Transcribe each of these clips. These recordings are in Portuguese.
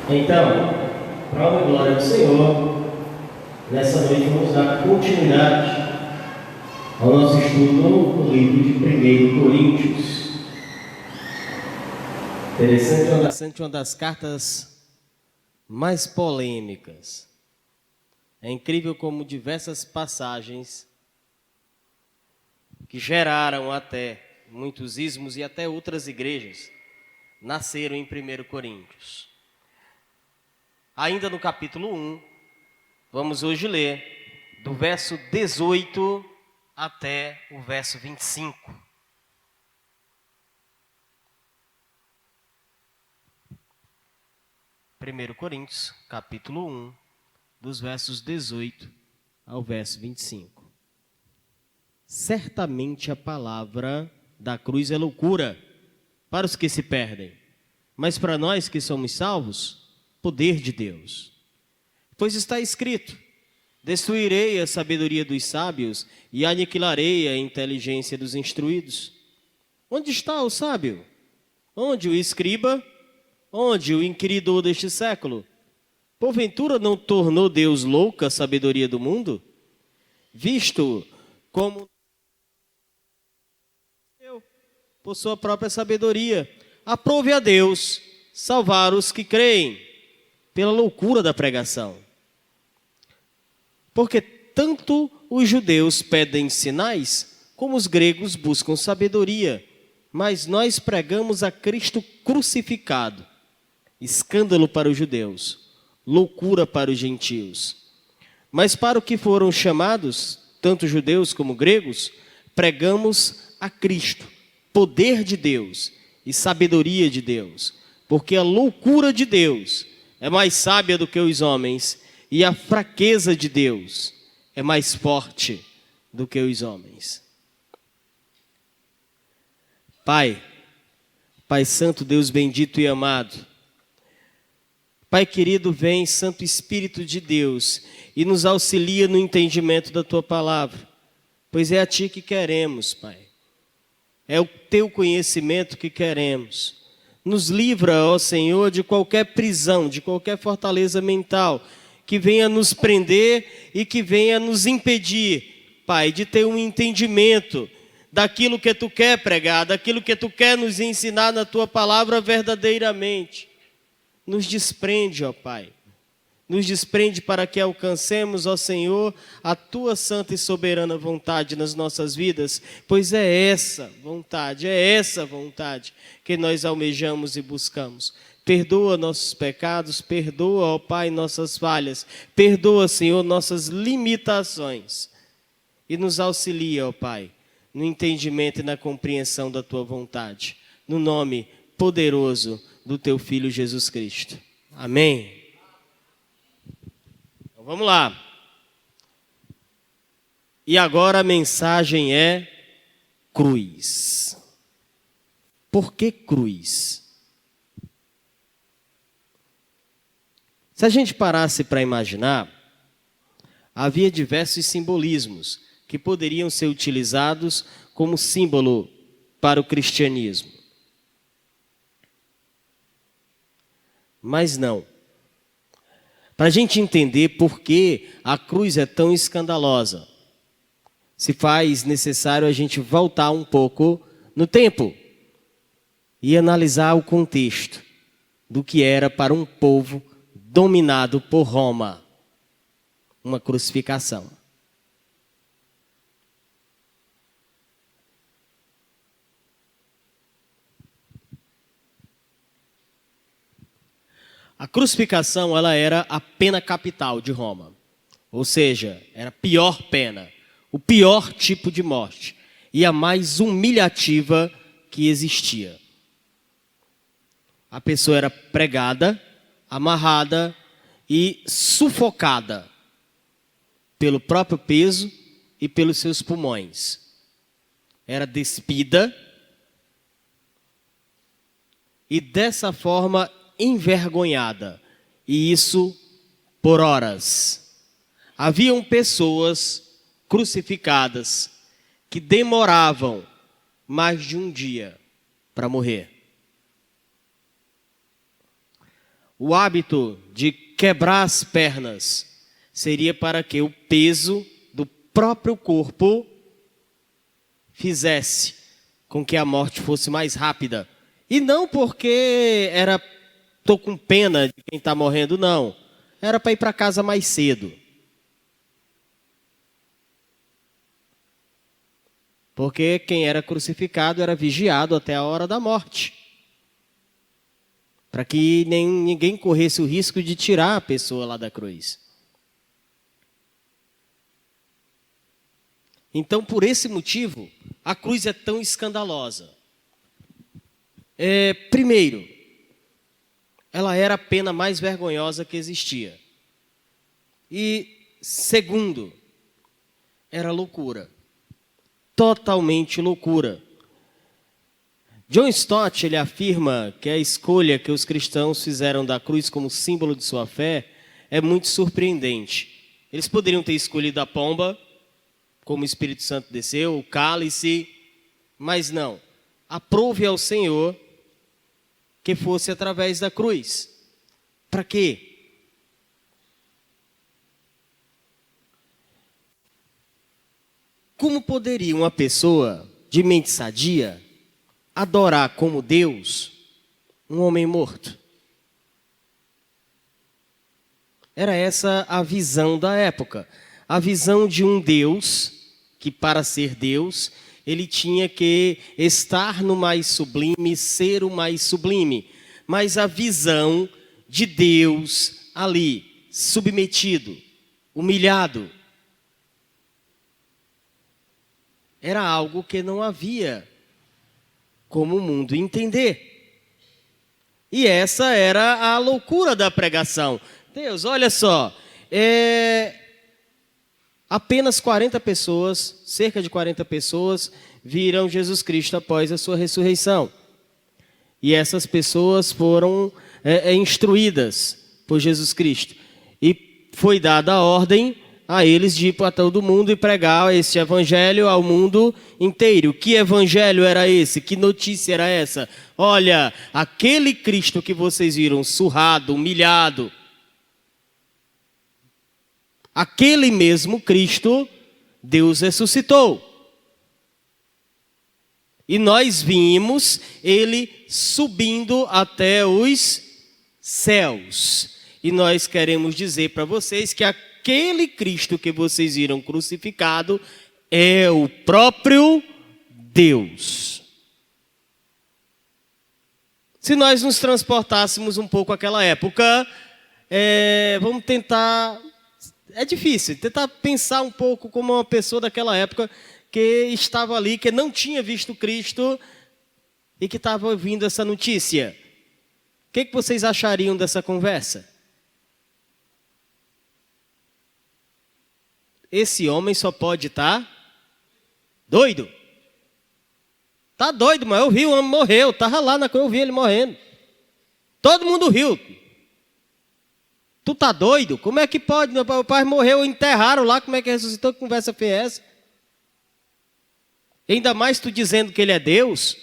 Então, para a glória do Senhor, nessa noite vamos dar continuidade ao nosso estudo no livro de 1 Coríntios. Interessante, uma das cartas mais polêmicas. É incrível como diversas passagens que geraram até muitos ismos e até outras igrejas nasceram em 1 Coríntios. Ainda no capítulo 1, vamos hoje ler do verso 18 até o verso 25. Primeiro Coríntios, capítulo 1, dos versos 18 ao verso 25. Certamente a palavra da cruz é loucura para os que se perdem, mas para nós que somos salvos, poder de Deus. Pois está escrito: destruirei a sabedoria dos sábios e aniquilarei a inteligência dos instruídos. Onde está o sábio? Onde o escriba? Onde o inquiridor deste século? Porventura não tornou Deus louca a sabedoria do mundo? Visto como eu, por sua própria sabedoria, aprove a Deus salvar os que creem pela loucura da pregação. Porque tanto os judeus pedem sinais, como os gregos buscam sabedoria. Mas nós pregamos a Cristo crucificado, escândalo para os judeus, loucura para os gentios. Mas para o que foram chamados, tanto judeus como gregos, pregamos a Cristo, poder de Deus e sabedoria de Deus. Porque a loucura de Deus é mais sábia do que os homens, e a fraqueza de Deus é mais forte do que os homens. Pai Santo, Deus bendito e amado, Pai querido, vem, Santo Espírito de Deus, e nos auxilia no entendimento da Tua palavra, pois é a Ti que queremos, Pai. É o Teu conhecimento que queremos. Nos livra, ó Senhor, de qualquer prisão, de qualquer fortaleza mental que venha nos prender e que venha nos impedir, Pai, de ter um entendimento daquilo que Tu quer pregar, daquilo que Tu quer nos ensinar na Tua palavra verdadeiramente. Nos desprende, ó Pai. Nos desprende para que alcancemos, ó Senhor, a Tua santa e soberana vontade nas nossas vidas, pois é essa vontade que nós almejamos e buscamos. Perdoa nossos pecados, perdoa, ó Pai, nossas falhas, perdoa, Senhor, nossas limitações e nos auxilia, ó Pai, no entendimento e na compreensão da Tua vontade, no nome poderoso do Teu Filho Jesus Cristo. Amém. Vamos lá. E agora a mensagem é cruz. Por que cruz? Se a gente parasse para imaginar, havia diversos simbolismos que poderiam ser utilizados como símbolo para o cristianismo. Mas não. Para a gente entender por que a cruz é tão escandalosa, se faz necessário a gente voltar um pouco no tempo e analisar o contexto do que era para um povo dominado por Roma, uma crucificação. A crucificação, ela era a pena capital de Roma. Ou seja, era a pior pena, o pior tipo de morte e a mais humilhativa que existia. A pessoa era pregada, amarrada e sufocada pelo próprio peso e pelos seus pulmões. Era despida e dessa forma envergonhada, e isso por horas. Haviam pessoas crucificadas que demoravam mais de um dia para morrer. o hábito de quebrar as pernas seria para que o peso do próprio corpo fizesse com que a morte fosse mais rápida. E não porque estou com pena de quem está morrendo, não. Era para ir para casa mais cedo. Porque quem era crucificado era vigiado até a hora da morte. Para que ninguém corresse o risco de tirar a pessoa lá da cruz. Então, por esse motivo, a cruz é tão escandalosa. Primeiro, ela era a pena mais vergonhosa que existia. E, segundo, era loucura. Totalmente loucura. John Stott, ele afirma que a escolha que os cristãos fizeram da cruz como símbolo de sua fé é muito surpreendente. Eles poderiam ter escolhido a pomba, como o Espírito Santo desceu, o cálice, mas não. Aprove ao Senhor que fosse através da cruz. Para quê? Como poderia uma pessoa de mente sadia adorar como Deus um homem morto? Era essa a visão da época. A visão de um Deus que, para ser Deus, ele tinha que estar no mais sublime, ser o mais sublime. Mas a visão de Deus ali, submetido, humilhado, era algo que não havia como o mundo entender. E essa era a loucura da pregação. Deus, olha só, apenas 40 pessoas, cerca de 40 pessoas, viram Jesus Cristo após a sua ressurreição. E essas pessoas foram instruídas por Jesus Cristo. E foi dada a ordem a eles de ir para todo mundo e pregar esse evangelho ao mundo inteiro. Que evangelho era esse? Que notícia era essa? Olha, aquele Cristo que vocês viram surrado, humilhado, aquele mesmo Cristo, Deus ressuscitou. E nós vimos ele subindo até os céus. E nós queremos dizer para vocês que aquele Cristo que vocês viram crucificado é o próprio Deus. Se nós nos transportássemos um pouco àquela época, vamos tentar... É difícil, tentar pensar um pouco como uma pessoa daquela época que estava ali, que não tinha visto Cristo e que estava ouvindo essa notícia. O que vocês achariam dessa conversa? Esse homem só pode estar doido. Tá doido, mas eu vi o homem morreu, estava lá na coisa, eu vi ele morrendo. Todo mundo riu. Tu tá doido? Como é que pode? Meu pai morreu, enterraram lá, como é que ressuscitou? Que conversa foi essa? Ainda mais tu dizendo que ele é Deus.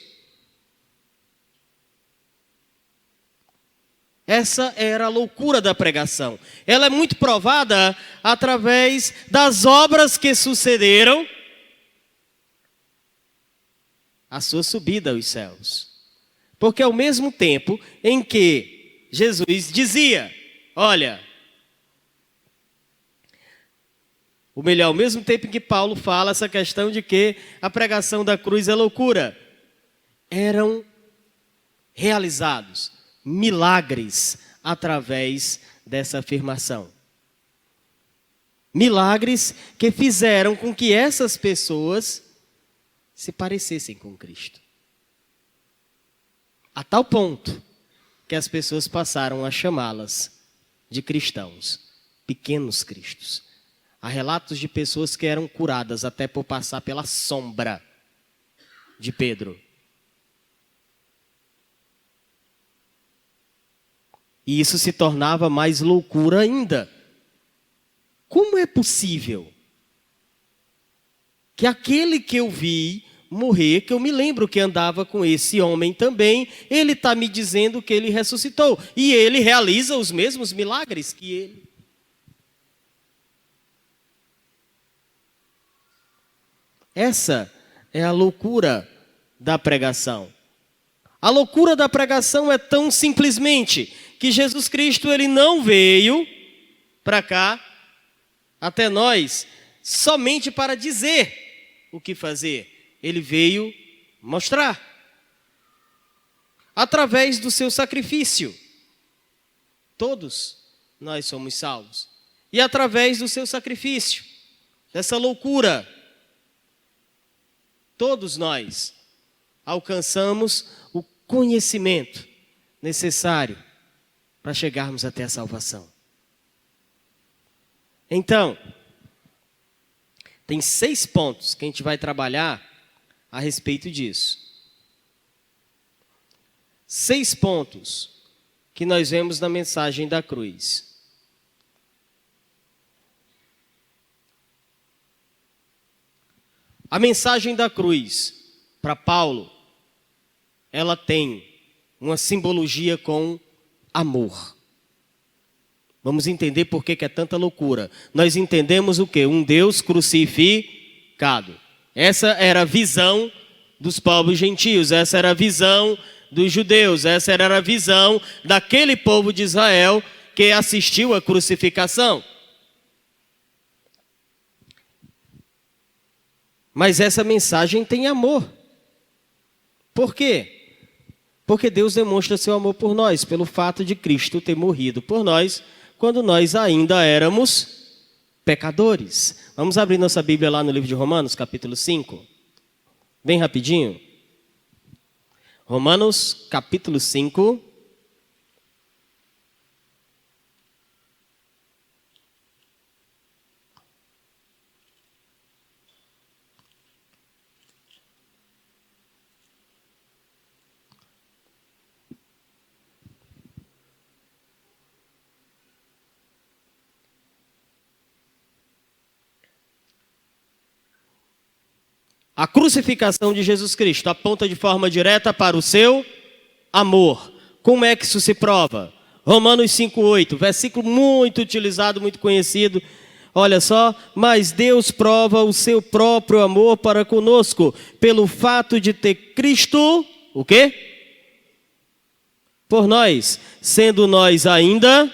Essa era a loucura da pregação. Ela é muito provada através das obras que sucederam a sua subida aos céus. Porque ao mesmo tempo em que Jesus dizia, olha, ou melhor, ao mesmo tempo em que Paulo fala essa questão de que a pregação da cruz é loucura, eram realizados milagres através dessa afirmação. Milagres que fizeram com que essas pessoas se parecessem com Cristo. A tal ponto que as pessoas passaram a chamá-las de cristãos, pequenos cristos. Há relatos de pessoas que eram curadas até por passar pela sombra de Pedro. E isso se tornava mais loucura ainda. Como é possível que aquele que eu vi morrer, que eu me lembro que andava com esse homem também, ele está me dizendo que ele ressuscitou, e ele realiza os mesmos milagres que ele. Essa é a loucura da pregação. A loucura da pregação é tão simplesmente que Jesus Cristo ele não veio para cá, até nós, somente para dizer o que fazer. Ele veio mostrar. Através do seu sacrifício. Todos nós somos salvos. E através do seu sacrifício, dessa loucura, todos nós alcançamos o conhecimento necessário para chegarmos até a salvação. Então, tem 6 pontos que a gente vai trabalhar a respeito disso. 6 pontos que nós vemos na mensagem da cruz. A mensagem da cruz, para Paulo, ela tem uma simbologia com amor. Vamos entender por que é tanta loucura. Nós entendemos o quê? Um Deus crucificado. Essa era a visão dos povos gentios, essa era a visão dos judeus, essa era a visão daquele povo de Israel que assistiu à crucificação. Mas essa mensagem tem amor. Por quê? Porque Deus demonstra seu amor por nós, pelo fato de Cristo ter morrido por nós, quando nós ainda éramos pecadores. Vamos abrir nossa Bíblia lá no livro de Romanos, capítulo 5. Bem rapidinho. Romanos, capítulo 5. A crucificação de Jesus Cristo aponta de forma direta para o seu amor. Como é que isso se prova? Romanos 5,8, versículo muito utilizado, muito conhecido. Olha só, mas Deus prova o seu próprio amor para conosco, pelo fato de ter Cristo, o quê? Por nós, sendo nós ainda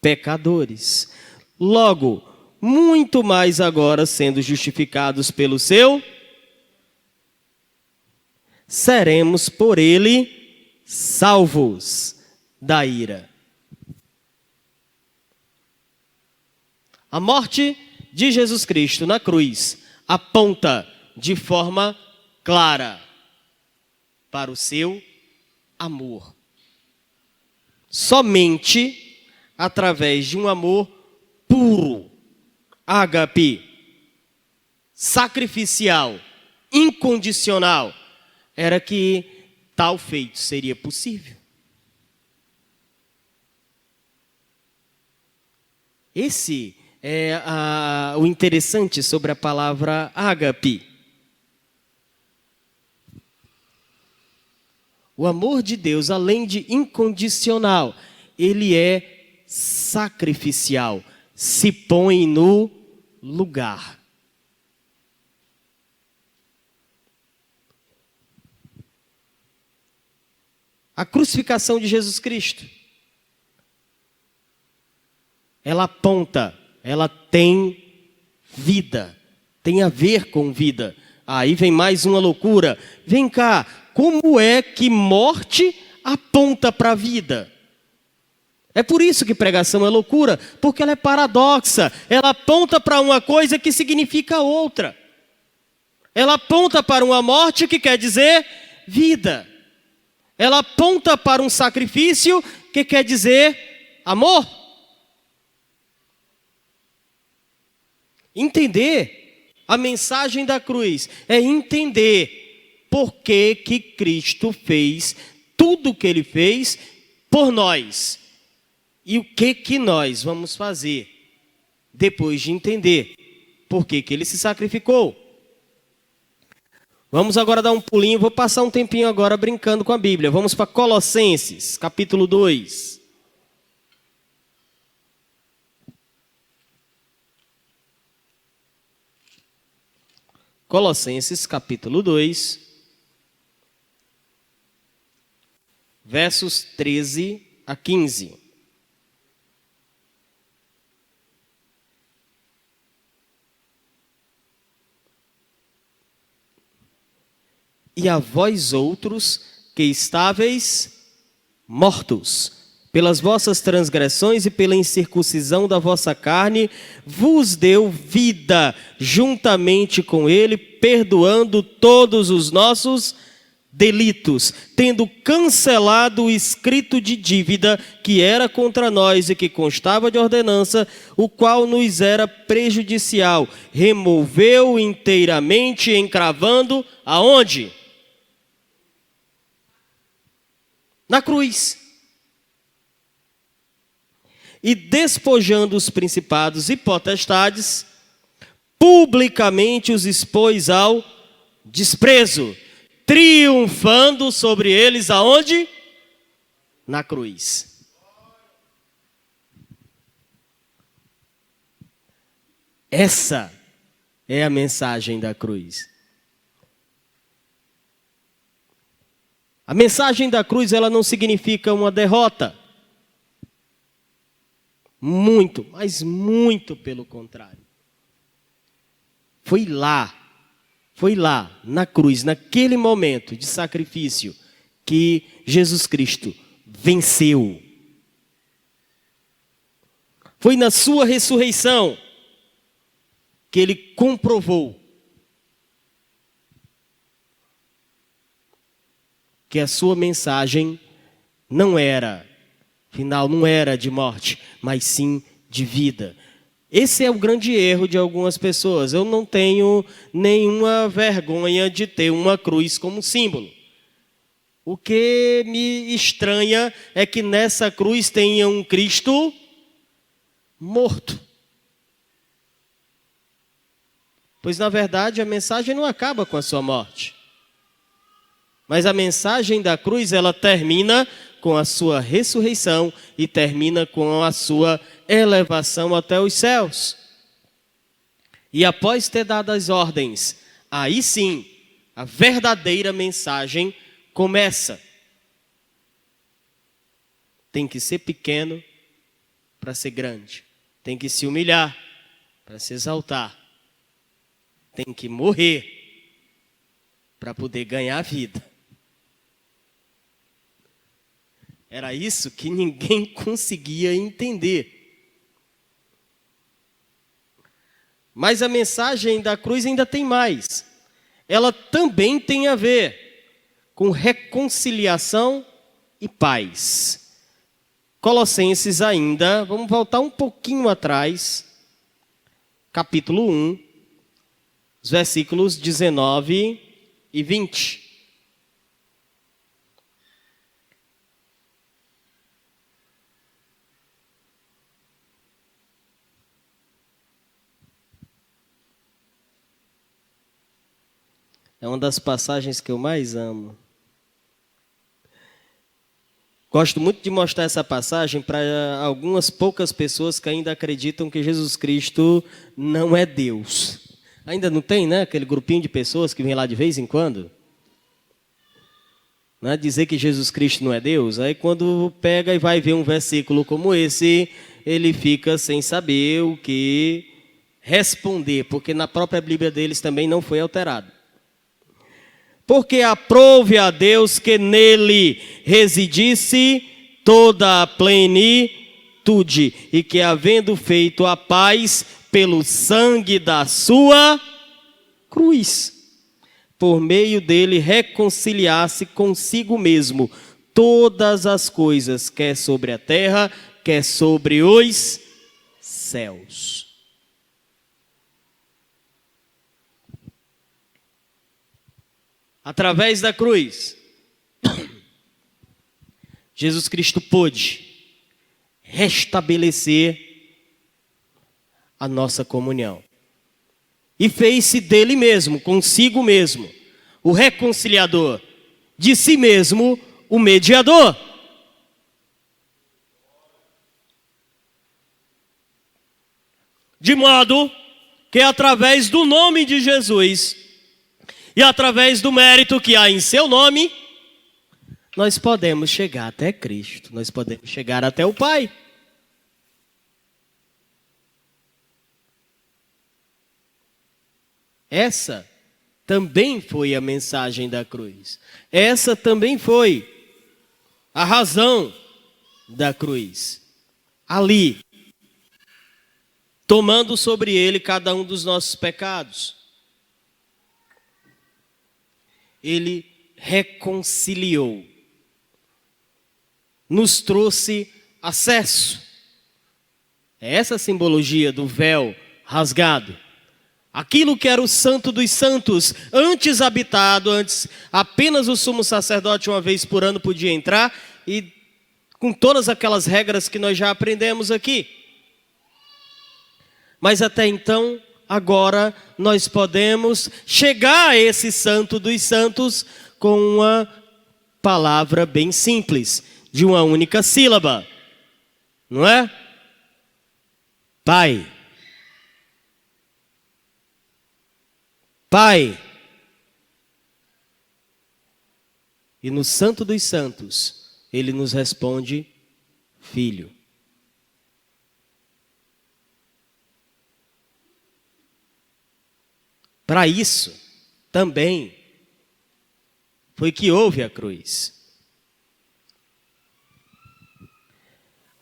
pecadores. Logo, muito mais agora sendo justificados pelo seu, seremos por ele salvos da ira. A morte de Jesus Cristo na cruz aponta de forma clara para o seu amor. Somente através de um amor puro, ágape, sacrificial, incondicional, era que tal feito seria possível. Esse é o interessante sobre a palavra ágape. O amor de Deus, além de incondicional, ele é sacrificial, se põe no lugar. A crucificação de Jesus Cristo, ela aponta, ela tem vida, tem a ver com vida. Aí vem mais uma loucura. Vem cá, como é que morte aponta para a vida? É por isso que pregação é loucura, porque ela é paradoxa. Ela aponta para uma coisa que significa outra. Ela aponta para uma morte que quer dizer vida. Ela aponta para um sacrifício que quer dizer amor. Entender a mensagem da cruz é entender por que que Cristo fez tudo o que ele fez por nós. E o que que nós vamos fazer depois de entender por que que ele se sacrificou? Vamos agora dar um pulinho, vou passar um tempinho agora brincando com a Bíblia. Vamos para Colossenses, capítulo 2. Colossenses, capítulo 2, versos 13 a 15. E a vós outros que estáveis mortos, pelas vossas transgressões e pela incircuncisão da vossa carne, vos deu vida juntamente com ele, perdoando todos os nossos delitos, tendo cancelado o escrito de dívida que era contra nós e que constava de ordenança, o qual nos era prejudicial, removeu inteiramente, encravando aonde? Na cruz. E despojando os principados e potestades, publicamente os expôs ao desprezo, triunfando sobre eles aonde? Na cruz. Essa é a mensagem da cruz. A mensagem da cruz, ela não significa uma derrota. Muito, mas muito pelo contrário. Foi lá, na cruz, naquele momento de sacrifício, que Jesus Cristo venceu. Foi na sua ressurreição que ele comprovou que a sua mensagem não era de morte, mas sim de vida. Esse é o grande erro de algumas pessoas. Eu não tenho nenhuma vergonha de ter uma cruz como símbolo. O que me estranha é que nessa cruz tenha um Cristo morto. Pois, na verdade, a mensagem não acaba com a sua morte. Mas a mensagem da cruz, ela termina com a sua ressurreição e termina com a sua elevação até os céus. E após ter dado as ordens, aí sim, a verdadeira mensagem começa. Tem que ser pequeno para ser grande. Tem que se humilhar para se exaltar. Tem que morrer para poder ganhar a vida. Era isso que ninguém conseguia entender. Mas a mensagem da cruz ainda tem mais. Ela também tem a ver com reconciliação e paz. Colossenses ainda, vamos voltar um pouquinho atrás, capítulo 1, os versículos 19 e 20. É uma das passagens que eu mais amo. Gosto muito de mostrar essa passagem para algumas poucas pessoas que ainda acreditam que Jesus Cristo não é Deus. Ainda não tem, né? Aquele grupinho de pessoas que vem lá de vez em quando. Né? Dizer que Jesus Cristo não é Deus. Aí quando pega e vai ver um versículo como esse, ele fica sem saber o que responder. Porque na própria Bíblia deles também não foi alterado. Porque aprouve a Deus que nele residisse toda a plenitude, e que havendo feito a paz pelo sangue da sua cruz, por meio dele reconciliasse consigo mesmo todas as coisas, quer sobre a terra, quer sobre os céus. Através da cruz, Jesus Cristo pôde restabelecer a nossa comunhão. E fez-se dele mesmo, consigo mesmo, o reconciliador, de si mesmo o mediador. De modo que através do nome de Jesus e através do mérito que há em seu nome, nós podemos chegar até Cristo, nós podemos chegar até o Pai. Essa também foi a mensagem da cruz. Essa também foi a razão da cruz. Ali, tomando sobre ele cada um dos nossos pecados, ele reconciliou, nos trouxe acesso. É essa a simbologia do véu rasgado. Aquilo que era o santo dos santos, antes habitado, antes apenas o sumo sacerdote uma vez por ano podia entrar, e com todas aquelas regras que nós já aprendemos aqui. Mas até então, agora, nós podemos chegar a esse santo dos santos com uma palavra bem simples, de uma única sílaba, não é? Pai. Pai. E no Santo dos Santos, ele nos responde, Filho. Para isso, também, foi que houve a cruz.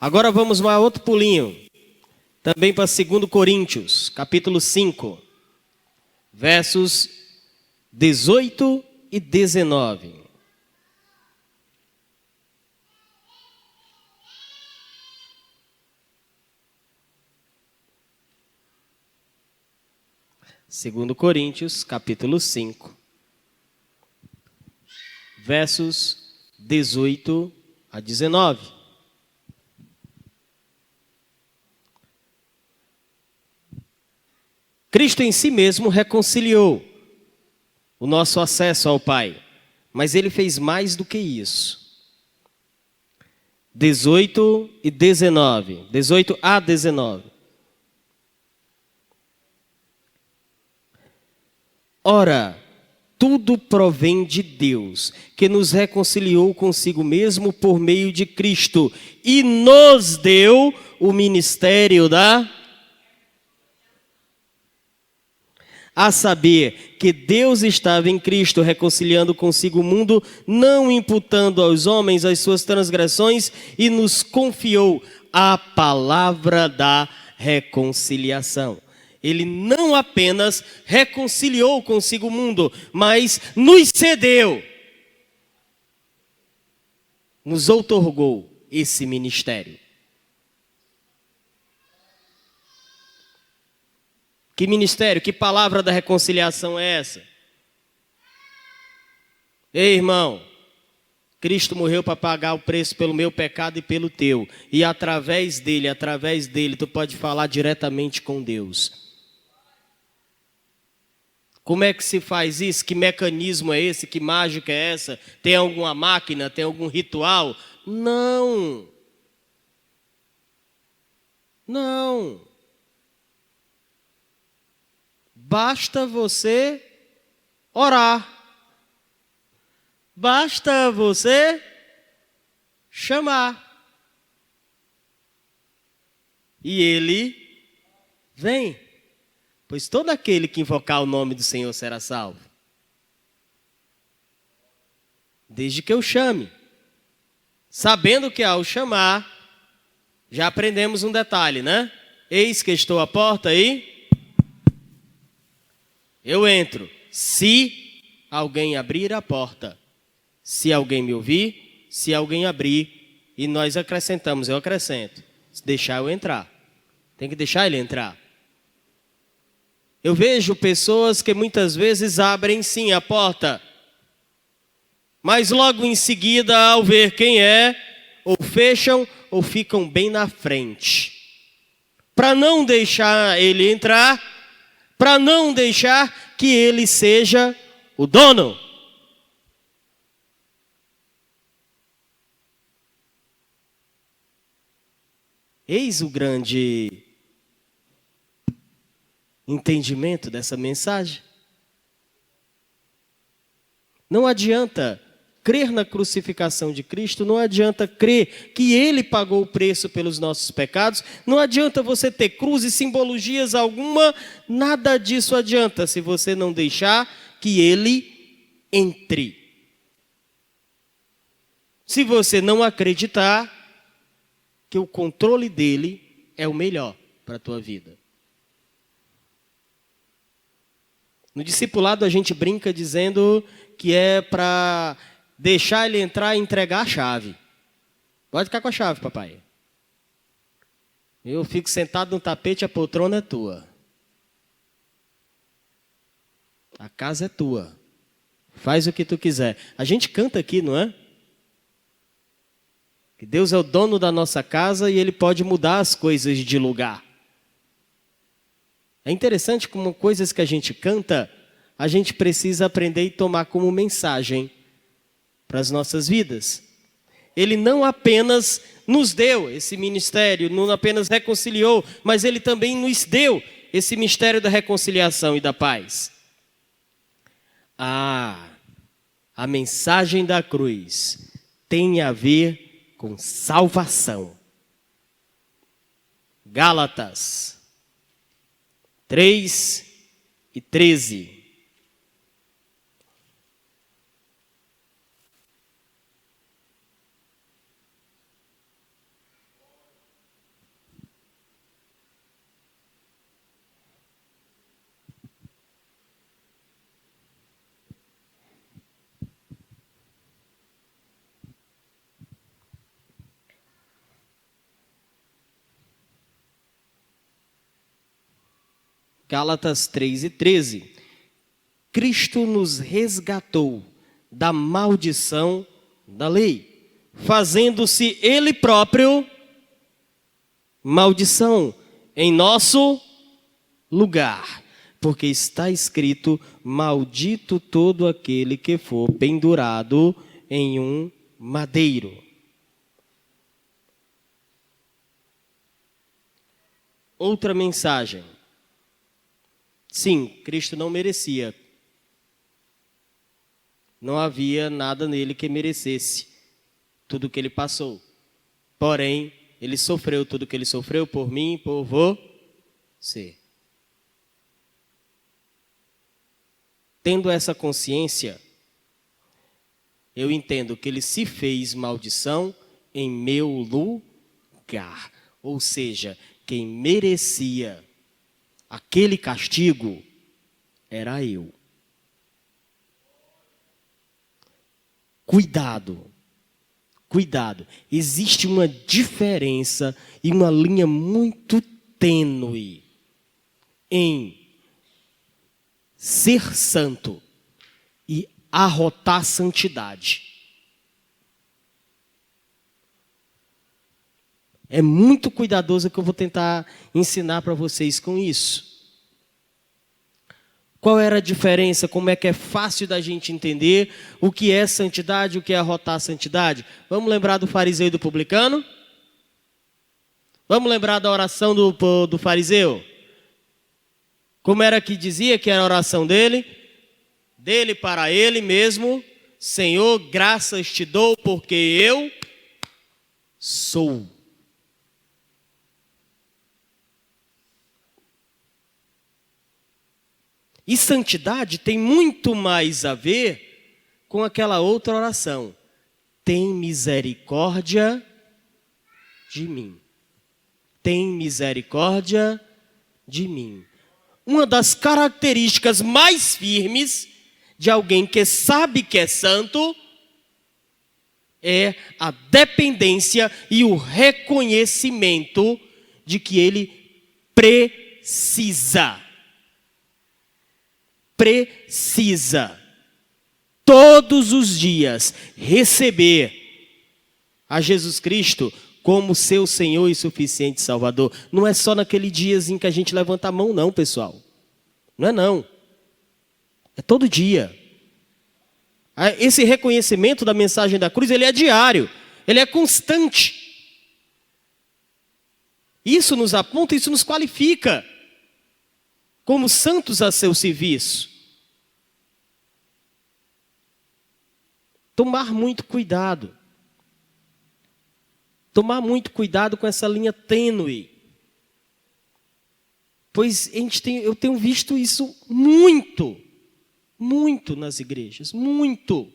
Agora vamos a outro pulinho, também para 2 Coríntios, capítulo 5. Versos 18 e 19. Segundo Coríntios, capítulo 5, versos 18 a 19. Cristo em si mesmo reconciliou o nosso acesso ao Pai, mas ele fez mais do que isso. 18 e 19, 18 a 19. Ora, tudo provém de Deus, que nos reconciliou consigo mesmo por meio de Cristo e nos deu o ministério a saber, que Deus estava em Cristo reconciliando consigo o mundo, não imputando aos homens as suas transgressões, e nos confiou a palavra da reconciliação. Ele não apenas reconciliou consigo o mundo, mas nos cedeu, nos outorgou esse ministério. Que ministério, que palavra da reconciliação é essa? Ei, irmão, Cristo morreu para pagar o preço pelo meu pecado e pelo teu. E através dele, tu pode falar diretamente com Deus. Como é que se faz isso? Que mecanismo é esse? Que mágica é essa? Tem alguma máquina? Tem algum ritual? Não. Não. Basta você orar. Basta você chamar. E ele vem. Pois todo aquele que invocar o nome do Senhor será salvo. Desde que eu chame. Sabendo que ao chamar, já aprendemos um detalhe, né? Eis que estou à porta e eu entro. Se alguém abrir a porta. Se alguém me ouvir, se alguém abrir, e nós acrescentamos, eu acrescento. Se deixar eu entrar. Tem que deixar ele entrar. Eu vejo pessoas que muitas vezes abrem sim a porta, mas logo em seguida, ao ver quem é, ou fecham ou ficam bem na frente. Para não deixar ele entrar, para não deixar que ele seja o dono. Eis o grande entendimento dessa mensagem. Não adianta crer na crucificação de Cristo, não adianta crer que Ele pagou o preço pelos nossos pecados, não adianta você ter cruz e simbologias alguma, nada disso adianta se você não deixar que Ele entre. Se você não acreditar que o controle dele é o melhor para a tua vida. No discipulado a gente brinca dizendo que é para deixar ele entrar e entregar a chave. Pode ficar com a chave, papai. Eu fico sentado no tapete, a poltrona é tua. A casa é tua. Faz o que tu quiser. A gente canta aqui, não é? Que Deus é o dono da nossa casa e Ele pode mudar as coisas de lugar. É interessante como coisas que a gente canta, a gente precisa aprender e tomar como mensagem para as nossas vidas. Ele não apenas nos deu esse ministério, não apenas reconciliou, mas Ele também nos deu esse mistério da reconciliação e da paz. A mensagem da cruz tem a ver com salvação. Gálatas 3:13. Gálatas 3:13. Cristo nos resgatou da maldição da lei, fazendo-se Ele próprio maldição em nosso lugar. Porque está escrito: maldito todo aquele que for pendurado em um madeiro. Outra mensagem. Sim, Cristo não merecia. Não havia nada nele que merecesse tudo o que ele passou. Porém, ele sofreu tudo o que ele sofreu por mim e por você. Tendo essa consciência, eu entendo que ele se fez maldição em meu lugar. Ou seja, quem merecia aquele castigo era eu. Cuidado, cuidado. Existe uma diferença e uma linha muito tênue em ser santo e arrotar santidade. É muito cuidadoso que eu vou tentar ensinar para vocês com isso. Qual era a diferença? Como é que é fácil da gente entender o que é santidade, o que é arrotar santidade? Vamos lembrar do fariseu e do publicano? Vamos lembrar da oração do fariseu? Como era que dizia que era a oração dele? Dele para ele mesmo: Senhor, graças te dou porque eu sou. E santidade tem muito mais a ver com aquela outra oração. Tem misericórdia de mim. Tem misericórdia de mim. Uma das características mais firmes de alguém que sabe que é santo é a dependência e o reconhecimento de que ele precisa todos os dias receber a Jesus Cristo como seu Senhor e suficiente Salvador. Não é só naquele diazinho que a gente levanta a mão não, pessoal. Não é não. É todo dia. Esse reconhecimento da mensagem da cruz, ele é diário. Ele é constante. Isso nos aponta, isso nos qualifica como santos a seu serviço. Tomar muito cuidado. Tomar muito cuidado com essa linha tênue. Pois eu tenho visto isso muito nas igrejas, muito.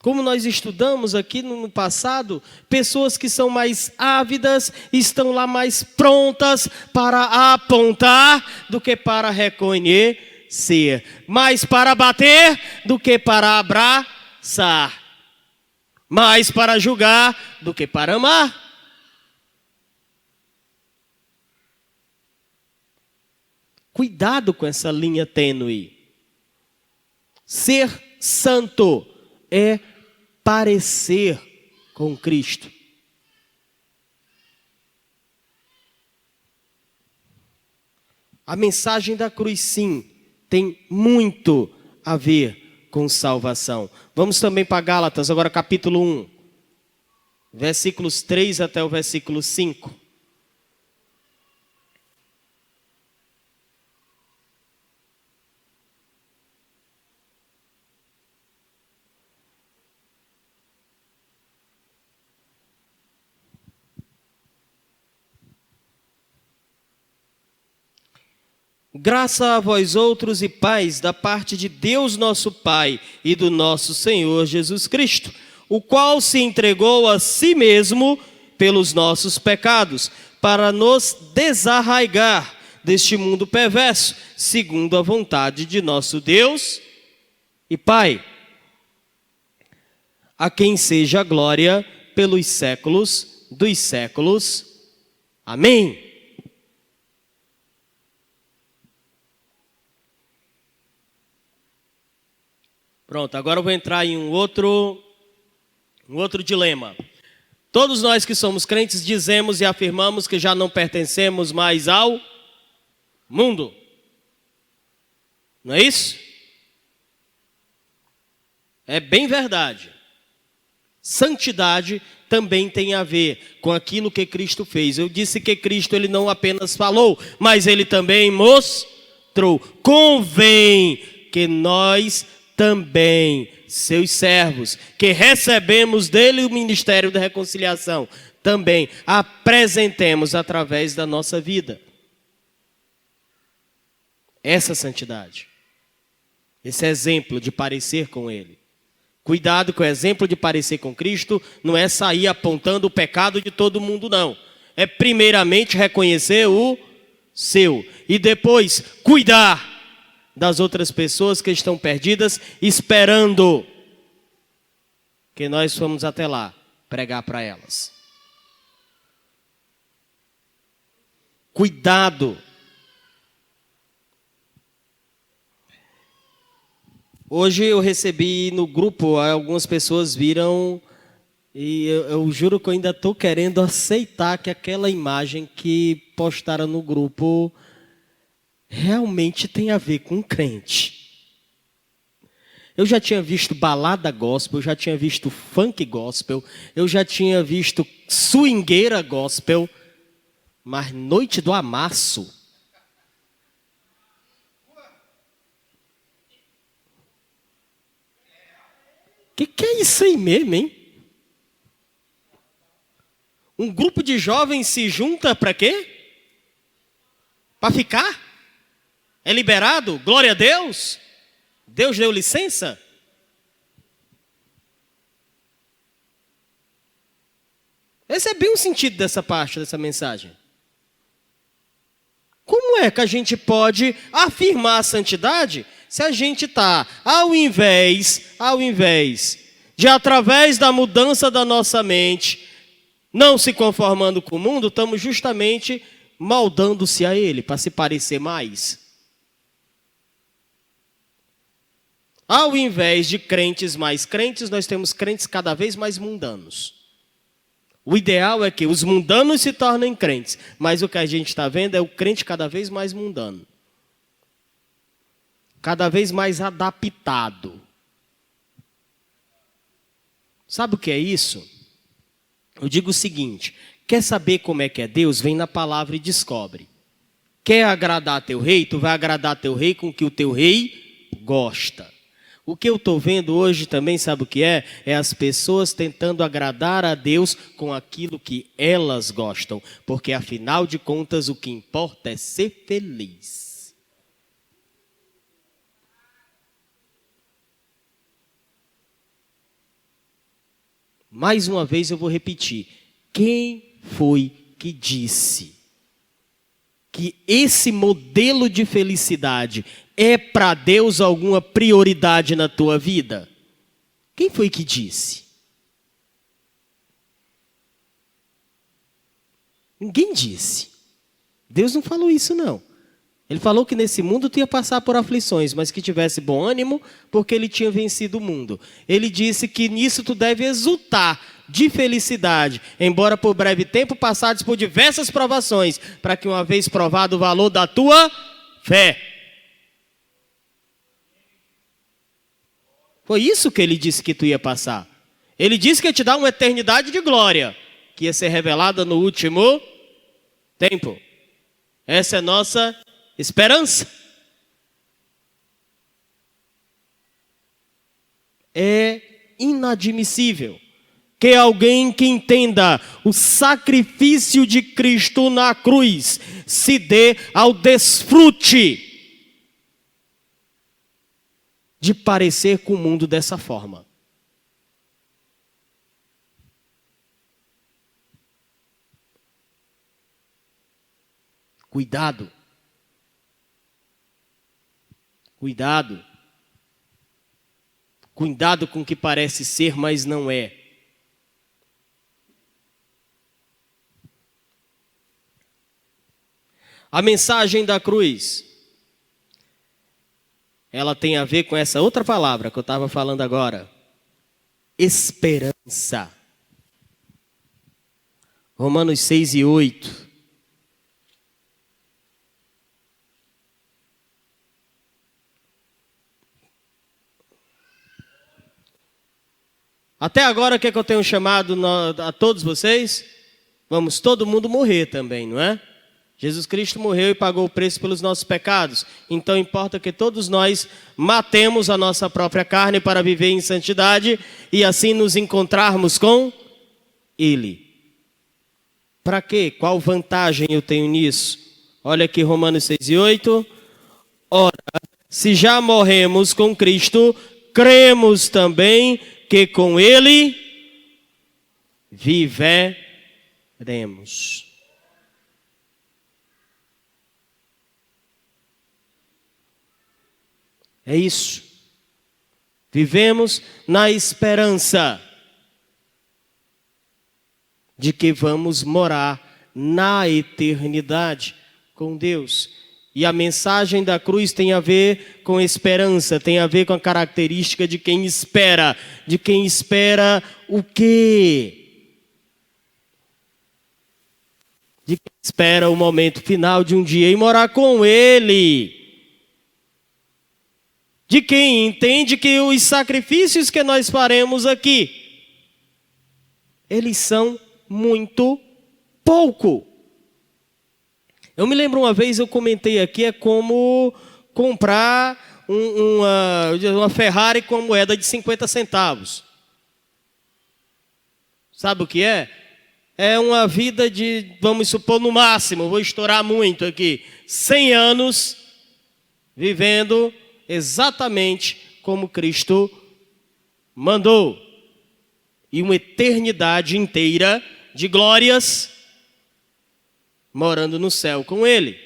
Como nós estudamos aqui no passado, pessoas que são mais ávidas estão lá mais prontas para apontar do que para reconhecer, mais para bater do que para abraçar, mais para julgar do que para amar. Cuidado com essa linha tênue. Ser santo é parecer com Cristo. A mensagem da cruz, sim, tem muito a ver com salvação. Vamos também para Gálatas, agora capítulo 1, versículos 3 até o versículo 5. Graça a vós outros e paz da parte de Deus nosso Pai e do nosso Senhor Jesus Cristo, o qual se entregou a si mesmo pelos nossos pecados, para nos desarraigar deste mundo perverso, segundo a vontade de nosso Deus e Pai, a quem seja a glória pelos séculos dos séculos. Amém. Pronto, agora eu vou entrar em um outro dilema. Todos nós que somos crentes dizemos e afirmamos que já não pertencemos mais ao mundo. Não é isso? É bem verdade. Santidade também tem a ver com aquilo que Cristo fez. Eu disse que Cristo ele não apenas falou, mas ele também mostrou. Convém que nós também, seus servos, que recebemos dele o ministério da reconciliação, também apresentemos através da nossa vida essa santidade, esse exemplo de parecer com ele. Cuidado com o exemplo de parecer com Cristo, não é sair apontando o pecado de todo mundo, não. É primeiramente reconhecer o seu e depois cuidar das outras pessoas que estão perdidas, esperando que nós fomos até lá pregar para elas. Cuidado. Hoje eu recebi no grupo, algumas pessoas viram, e eu juro que eu ainda estou querendo aceitar que aquela imagem que postaram no grupo realmente tem a ver com crente. Eu já tinha visto balada gospel, eu já tinha visto funk gospel, eu já tinha visto swingueira gospel, mas noite do amasso. Que é isso aí mesmo, hein? Um grupo de jovens se junta para quê? Para ficar? É liberado? Glória a Deus? Deus deu licença? Esse é bem o sentido dessa parte, dessa mensagem. Como é que a gente pode afirmar a santidade se a gente está, ao invés de, através da mudança da nossa mente, não se conformando com o mundo, estamos justamente moldando-se a ele, para se parecer mais? Ao invés de crentes mais crentes, nós temos crentes cada vez mais mundanos. O ideal é que os mundanos se tornem crentes, mas o que a gente está vendo é o crente cada vez mais mundano. Cada vez mais adaptado. Sabe o que é isso? Eu digo o seguinte: quer saber como é que é Deus? Vem na palavra e descobre. Quer agradar teu rei? Tu vai agradar teu rei com o que o teu rei gosta. O que eu estou vendo hoje também, sabe o que é? É as pessoas tentando agradar a Deus com aquilo que elas gostam. Porque afinal de contas o que importa é ser feliz. Mais uma vez eu vou repetir. Quem foi que disse que esse modelo de felicidade é para Deus alguma prioridade na tua vida? Quem foi que disse? Ninguém disse. Deus não falou isso, não. Ele falou que nesse mundo tu ia passar por aflições, mas que tivesse bom ânimo, porque ele tinha vencido o mundo. Ele disse que nisso tu deve exultar de felicidade, embora por breve tempo passares por diversas provações, para que uma vez provado o valor da tua fé. Foi isso que ele disse que tu ia passar. Ele disse que ia te dar uma eternidade de glória, que ia ser revelada no último tempo. Essa é nossa esperança. É inadmissível que alguém que entenda o sacrifício de Cristo na cruz se dê ao desfrute de parecer com o mundo dessa forma. Cuidado. Cuidado. Cuidado com o que parece ser, mas não é. A mensagem da cruz, ela tem a ver com essa outra palavra que eu estava falando agora. Esperança. Romanos 6 e 8. Até agora, o que é que eu tenho chamado a todos vocês? Vamos todo mundo morrer também, não é? Jesus Cristo morreu e pagou o preço pelos nossos pecados. Então importa que todos nós matemos a nossa própria carne para viver em santidade e assim nos encontrarmos com Ele. Para quê? Qual vantagem eu tenho nisso? Olha aqui Romanos 6 e 8. Ora, se já morremos com Cristo, cremos também que com Ele viveremos. É isso. Vivemos na esperança de que vamos morar na eternidade com Deus. E a mensagem da cruz tem a ver com esperança, tem a ver com a característica de quem espera. De quem espera o quê? De quem espera o momento final de um dia e morar com Ele. De quem entende que os sacrifícios que nós faremos aqui, eles são muito pouco. Eu me lembro uma vez, eu comentei aqui, é como comprar uma Ferrari com moeda de 50 centavos. Sabe o que é? É uma vida de, vamos supor, no máximo, vou estourar muito aqui, 100 anos vivendo exatamente como Cristo mandou. E uma eternidade inteira de glórias morando no céu com Ele.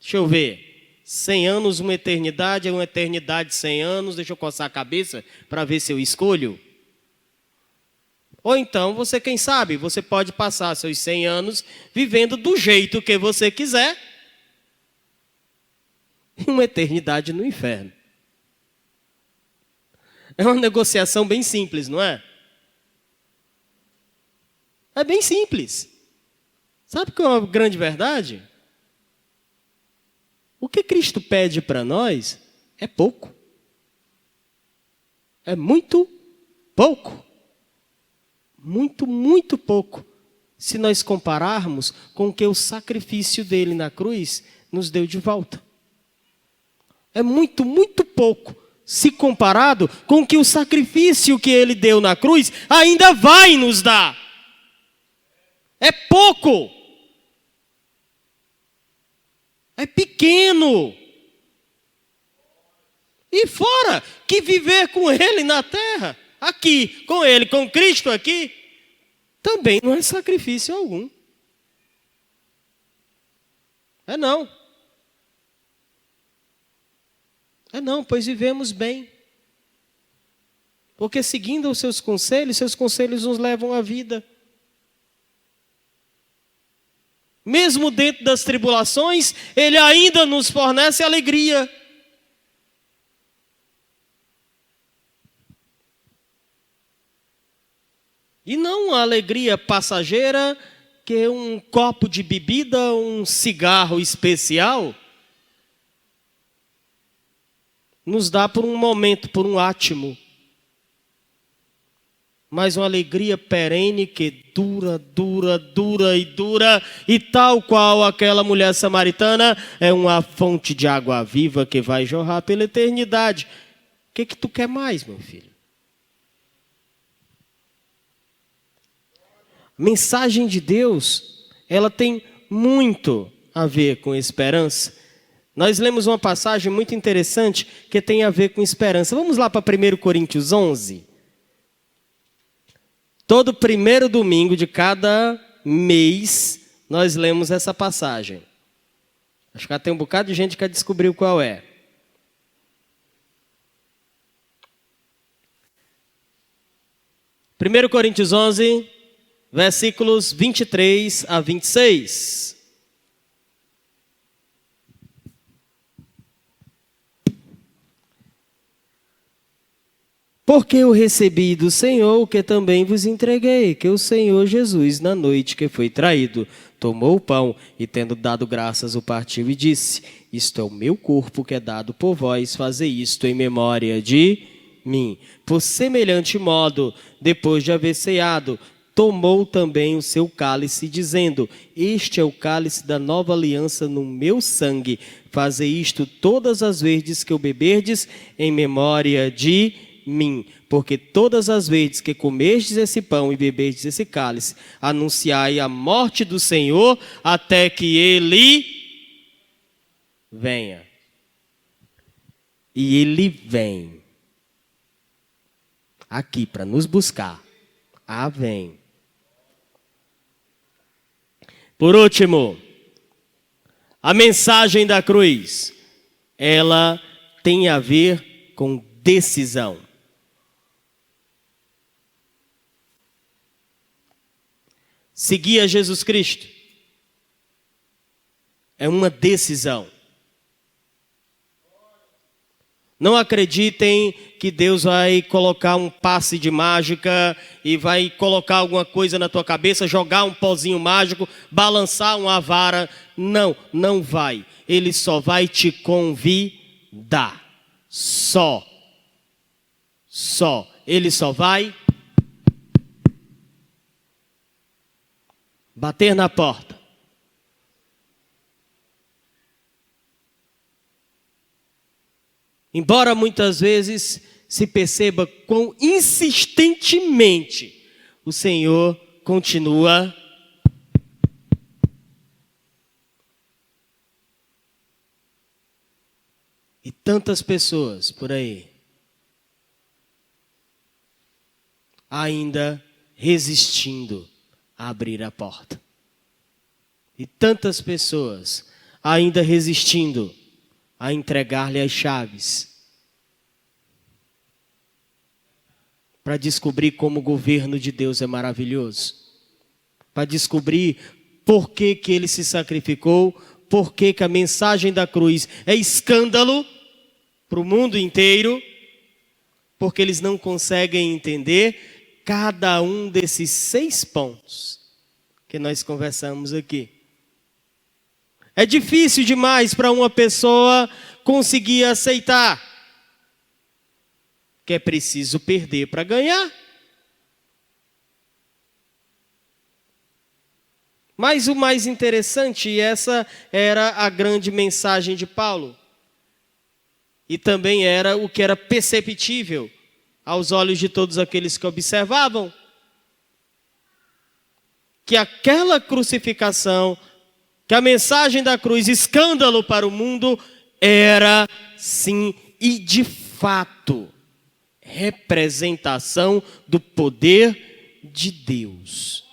Deixa eu ver. 100 anos, uma eternidade, é uma eternidade de 100 anos. Deixa eu coçar a cabeça para ver se eu escolho. Ou então, você, quem sabe, você pode passar seus 100 anos vivendo do jeito que você quiser. Uma eternidade no inferno. É uma negociação bem simples, não é? É bem simples. Sabe qual é uma grande verdade? O que Cristo pede para nós é pouco. É muito pouco. Muito, muito pouco, se nós compararmos com o que o sacrifício dele na cruz nos deu de volta. É muito, muito pouco, se comparado com o que o sacrifício que ele deu na cruz ainda vai nos dar. É pouco. É pequeno. E fora que viver com ele na terra, aqui, com ele, com Cristo aqui, também não é sacrifício algum. É não. É não, pois vivemos bem. Porque seguindo os seus conselhos nos levam à vida. Mesmo dentro das tribulações, ele ainda nos fornece alegria. E não uma alegria passageira, que é um copo de bebida, um cigarro especial, nos dá por um momento, por um átimo. Mas uma alegria perene que dura, e tal qual aquela mulher samaritana, é uma fonte de água viva que vai jorrar pela eternidade. O que tu quer mais, meu filho? A mensagem de Deus, ela tem muito a ver com esperança. Nós lemos uma passagem muito interessante que tem a ver com esperança. Vamos lá para 1 Coríntios 11. Todo primeiro domingo de cada mês, nós lemos essa passagem. Acho que tem um bocado de gente que descobriu qual é. Primeiro Coríntios 11, versículos 23 a 26. Porque eu recebi do Senhor o que também vos entreguei, que o Senhor Jesus, na noite que foi traído, tomou o pão e, tendo dado graças, o partiu e disse: isto é o meu corpo que é dado por vós, fazei isto em memória de mim. Por semelhante modo, depois de haver ceado, tomou também o seu cálice, dizendo: este é o cálice da nova aliança no meu sangue. Fazei isto todas as vezes que o beberdes em memória de mim. Porque todas as vezes que comerdes esse pão e beberdes esse cálice, anunciai a morte do Senhor até que ele venha. E ele vem aqui para nos buscar. Vem. Por último, a mensagem da cruz, ela tem a ver com decisão. Seguir a Jesus Cristo é uma decisão. Não acreditem que Deus vai colocar um passe de mágica e vai colocar alguma coisa na tua cabeça, jogar um pozinho mágico, balançar uma vara. Não, não vai. Ele só vai te convidar. Só. Ele só vai bater na porta. Embora muitas vezes se perceba quão insistentemente o Senhor continua e tantas pessoas por aí ainda resistindo a abrir a porta. E tantas pessoas ainda resistindo a entregar-lhe as chaves para descobrir como o governo de Deus é maravilhoso, para descobrir por que que ele se sacrificou, por que que a mensagem da cruz é escândalo para o mundo inteiro, porque eles não conseguem entender cada um desses 6 pontos que nós conversamos aqui. É difícil demais para uma pessoa conseguir aceitar que é preciso perder para ganhar. Mas o mais interessante, e essa era a grande mensagem de Paulo, e também era o que era perceptível aos olhos de todos aqueles que observavam, que aquela crucificação, que a mensagem da cruz, escândalo para o mundo, era sim e de fato representação do poder de Deus.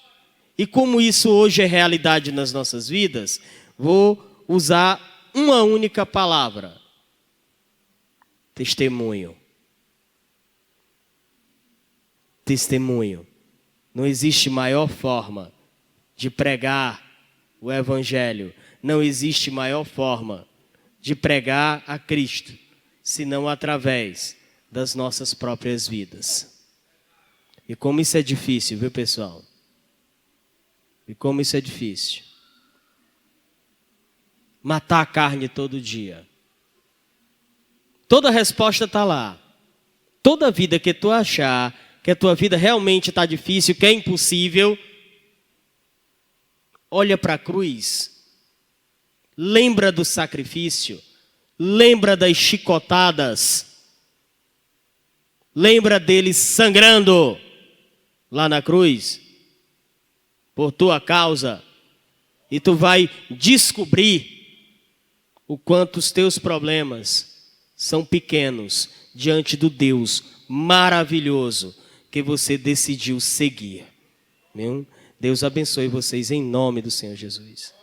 E como isso hoje é realidade nas nossas vidas, vou usar uma única palavra: testemunho. Testemunho. Não existe maior forma de pregar o Evangelho, não existe maior forma de pregar a Cristo, senão através das nossas próprias vidas. E como isso é difícil, viu, pessoal? E como isso é difícil. Matar a carne todo dia. Toda a resposta está lá. Toda vida que tu achar que a tua vida realmente está difícil, que é impossível, olha para a cruz, lembra do sacrifício, lembra das chicotadas, lembra deles sangrando lá na cruz, por tua causa, e tu vai descobrir o quanto os teus problemas são pequenos diante do Deus maravilhoso que você decidiu seguir. Deus abençoe vocês em nome do Senhor Jesus.